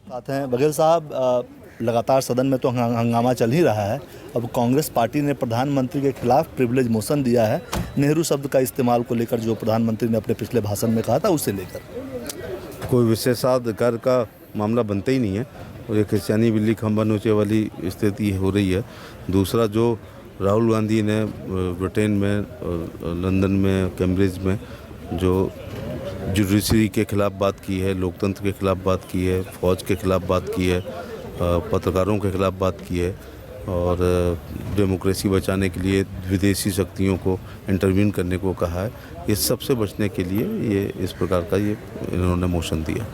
बात है बघेल साहब, लगातार सदन में तो हंगामा चल ही रहा है। अब कांग्रेस पार्टी ने प्रधानमंत्री के खिलाफ प्रिविलेज मोशन दिया है, नेहरू शब्द का इस्तेमाल को लेकर, जो प्रधानमंत्री ने अपने पिछले भाषण में कहा था उसे लेकर। कोई विशेषाधिकार का मामला बनता ही नहीं है और एक क्रिश्चियानी बिल्ली खंभा नोचे वाली स्थिति हो रही है। दूसरा, जो राहुल गांधी ने ब्रिटेन में, लंदन में, कैम्ब्रिज में जो जुडिशरी के खिलाफ बात की है, लोकतंत्र के खिलाफ बात की है, फौज के खिलाफ बात की है, पत्रकारों के खिलाफ बात की है और डेमोक्रेसी बचाने के लिए विदेशी शक्तियों को इंटरवीन करने को कहा है, इस सब से बचने के लिए ये इस प्रकार का ये इन्होंने मोशन दिया।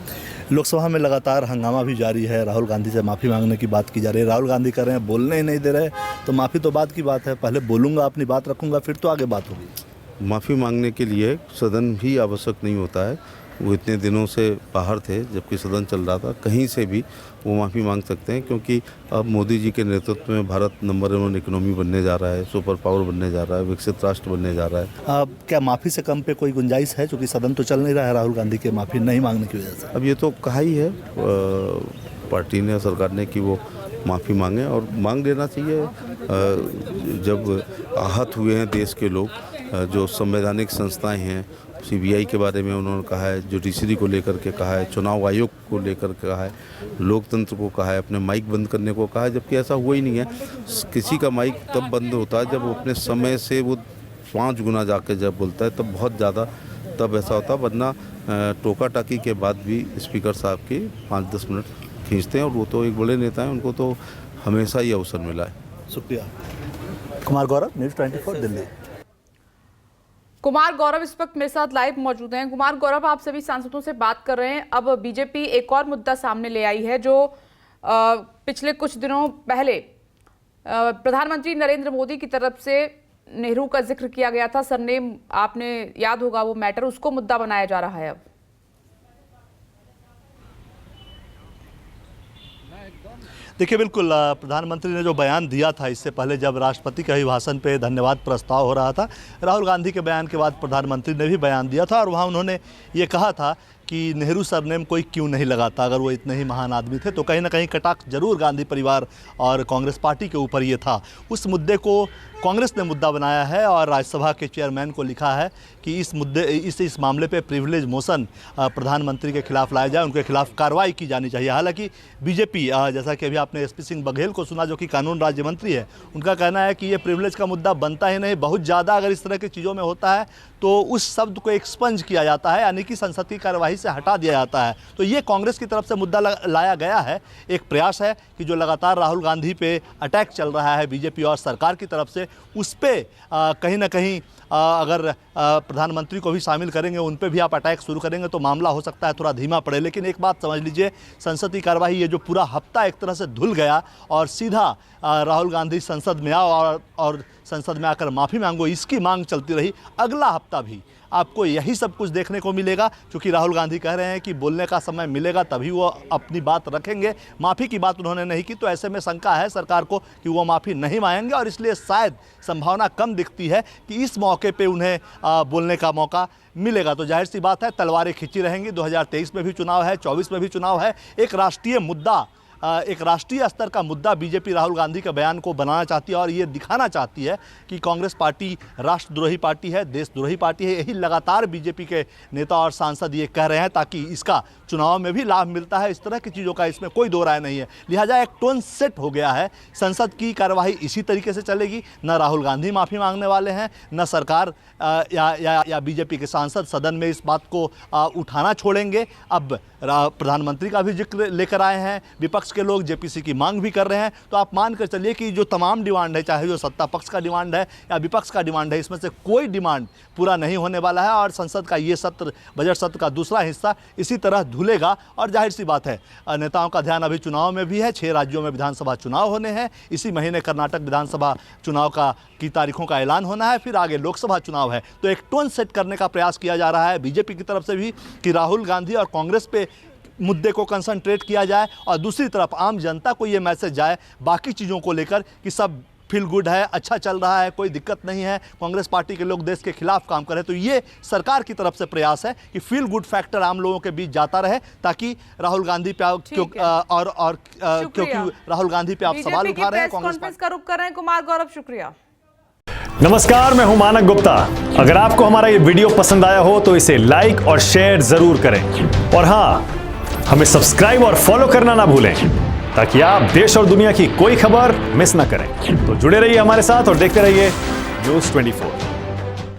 लोकसभा में लगातार हंगामा भी जारी है, राहुल गांधी से माफ़ी मांगने की बात की जा रही है। राहुल गांधी कर रहे हैं, बोलने ही नहीं दे रहे, तो माफ़ी तो बात की बात है, पहले बोलूँगा, अपनी बात रखूँगा, फिर तो आगे बात होगी। माफ़ी मांगने के लिए सदन भी आवश्यक नहीं होता है। वो इतने दिनों से बाहर थे जबकि सदन चल रहा था, कहीं से भी वो माफ़ी मांग सकते हैं क्योंकि अब मोदी जी के नेतृत्व में भारत नंबर 1 इकोनॉमी बनने जा रहा है, सुपर पावर बनने जा रहा है, विकसित राष्ट्र बनने जा रहा है। अब क्या माफ़ी से कम पे कोई गुंजाइश है, क्योंकि सदन तो चल नहीं रहा है राहुल गांधी के माफ़ी नहीं मांगने की वजह से? अब ये तो कहा ही है पार्टी ने, सरकार ने, कि वो माफ़ी मांगे और मांग लेना चाहिए। जब आहत हुए हैं देश के लोग, जो संवैधानिक संस्थाएं हैं, सीबीआई के बारे में उन्होंने कहा है, जुडिशरी को लेकर के कहा है, चुनाव आयोग को लेकर के कहा है, लोकतंत्र को कहा है, अपने माइक बंद करने को कहा है, जबकि ऐसा हुआ ही नहीं है। किसी का माइक तब बंद होता है जब वो अपने समय से वो 5 गुना जाके जब बोलता है, तब बहुत ज़्यादा तब ऐसा होता है, वरना टोका टाकी के बाद भी स्पीकर साहब की 5-10 मिनट खींचते हैं और वो तो एक बड़े नेता हैं, उनको तो हमेशा ही अवसर मिला है। शुक्रिया। कुमार गौरव, न्यूज़ 24 दिल्ली। कुमार गौरव इस वक्त मेरे साथ लाइव मौजूद हैं। कुमार गौरव, आप सभी सांसदों से बात कर रहे हैं। अब बीजेपी एक और मुद्दा सामने ले आई है, जो पिछले कुछ दिनों पहले प्रधानमंत्री नरेंद्र मोदी की तरफ से नेहरू का जिक्र किया गया था, सरनेम आपने याद होगा वो मैटर, उसको मुद्दा बनाया जा रहा है। अब देखिए, बिल्कुल प्रधानमंत्री ने जो बयान दिया था, इससे पहले जब राष्ट्रपति के अभिभाषण पे धन्यवाद प्रस्ताव हो रहा था, राहुल गांधी के बयान के बाद प्रधानमंत्री ने भी बयान दिया था और वहाँ उन्होंने ये कहा था कि नेहरू सरनेम कोई क्यों नहीं लगाता, अगर वो इतने ही महान आदमी थे। तो कहीं ना कहीं कटाक्ष जरूर गांधी परिवार और कांग्रेस पार्टी के ऊपर ये था। उस मुद्दे को कांग्रेस ने मुद्दा बनाया है और राज्यसभा के चेयरमैन को लिखा है कि इस मामले पे प्रिविलेज मोशन प्रधानमंत्री के खिलाफ लाया जाए, उनके खिलाफ कार्रवाई की जानी चाहिए। हालांकि बीजेपी, जैसा कि अभी आपने एसपी सिंह बघेल को सुना, जो कि कानून राज्य मंत्री है, उनका कहना है कि ये प्रिविलेज का मुद्दा बनता ही नहीं, बहुत ज़्यादा अगर इस तरह की चीज़ों में होता है तो उस शब्द को एक्सपंज किया जाता है, यानी कि संसद की कार्यवाही से हटा दिया जाता है। तो ये कांग्रेस की तरफ से मुद्दा लाया गया है। एक प्रयास है कि जो लगातार राहुल गांधी पे अटैक चल रहा है बीजेपी और सरकार की तरफ से, उस पर कहीं ना कहीं अगर प्रधानमंत्री को भी शामिल करेंगे, उन पे भी आप अटैक शुरू करेंगे तो मामला हो सकता है थोड़ा धीमा पड़े। लेकिन एक बात समझ लीजिए, संसद की कार्यवाही ये जो पूरा हफ्ता एक तरह से धुल गया और सीधा राहुल गांधी संसद में आओ और संसद में आकर माफ़ी मांगो, इसकी मांग चलती रही। अगला हफ्ता भी आपको यही सब कुछ देखने को मिलेगा, क्योंकि राहुल गांधी कह रहे हैं कि बोलने का समय मिलेगा तभी वो अपनी बात रखेंगे। माफ़ी की बात उन्होंने नहीं की, तो ऐसे में शंका है सरकार को कि वो माफ़ी नहीं मांगेंगे और इसलिए शायद संभावना कम दिखती है कि इस मौके पे उन्हें बोलने का मौका मिलेगा। तो जाहिर सी बात है, तलवारें खिंची रहेंगी। 2023 में भी चुनाव है, 24 में भी चुनाव है। एक राष्ट्रीय मुद्दा, एक राष्ट्रीय स्तर का मुद्दा बीजेपी राहुल गांधी के बयान को बनाना चाहती है और ये दिखाना चाहती है कि कांग्रेस पार्टी राष्ट्रद्रोही पार्टी है, देशद्रोही पार्टी है। यही लगातार बीजेपी के नेता और सांसद ये कह रहे हैं, ताकि इसका चुनाव में भी लाभ मिलता है। इस तरह की चीज़ों का इसमें कोई दो राय नहीं है। लिहाजा एक टोन सेट हो गया है, संसद की कार्यवाही इसी तरीके से चलेगी। न राहुल गांधी माफ़ी मांगने वाले हैं, न सरकार या बीजेपी के सांसद सदन में इस बात को उठाना छोड़ेंगे। अब प्रधानमंत्री का भी जिक्र लेकर आए हैं विपक्ष के लोग, जेपीसी की मांग भी कर रहे हैं। तो आप मान कर चलिए कि जो तमाम डिमांड है, चाहे जो सत्ता पक्ष का डिमांड है या विपक्ष का डिमांड है, इसमें से कोई डिमांड पूरा नहीं होने वाला है और संसद का ये सत्र, बजट सत्र का दूसरा हिस्सा इसी तरह धुलेगा। और जाहिर सी बात है, नेताओं का ध्यान अभी चुनाव में भी है। 6 राज्यों में विधानसभा चुनाव होने हैं। इसी महीने कर्नाटक विधानसभा चुनाव की तारीखों का ऐलान होना है, फिर आगे लोकसभा चुनाव है। तो एक टोन सेट करने का प्रयास किया जा रहा है बीजेपी की तरफ से भी कि राहुल गांधी और कांग्रेस पे मुद्दे को कंसंट्रेट किया जाए और दूसरी तरफ आम जनता को ये मैसेज जाए बाकी चीज़ों को लेकर कि सब फील गुड है, अच्छा चल रहा है, कोई दिक्कत नहीं है, कांग्रेस पार्टी के लोग देश के खिलाफ काम कर रहे हैं। तो ये सरकार की तरफ से प्रयास है कि फील गुड फैक्टर आम लोगों के बीच जाता रहे, ताकि राहुल गांधी पे क्योंकि राहुल गांधी पे आप सवाल उठा रहे हैं, कांग्रेस कॉन्फ्रेंस का रुख कर रहे हैं कुमार गौरव, शुक्रिया। नमस्कार, मैं हूं मानक गुप्ता। अगर आपको हमारा ये वीडियो पसंद आया हो तो इसे लाइक और शेयर जरूर करें, और हां, हमें सब्सक्राइब और फॉलो करना ना भूलें, ताकि आप देश और दुनिया की कोई खबर मिस ना करें। तो जुड़े रहिए हमारे साथ और देखते रहिए News 24।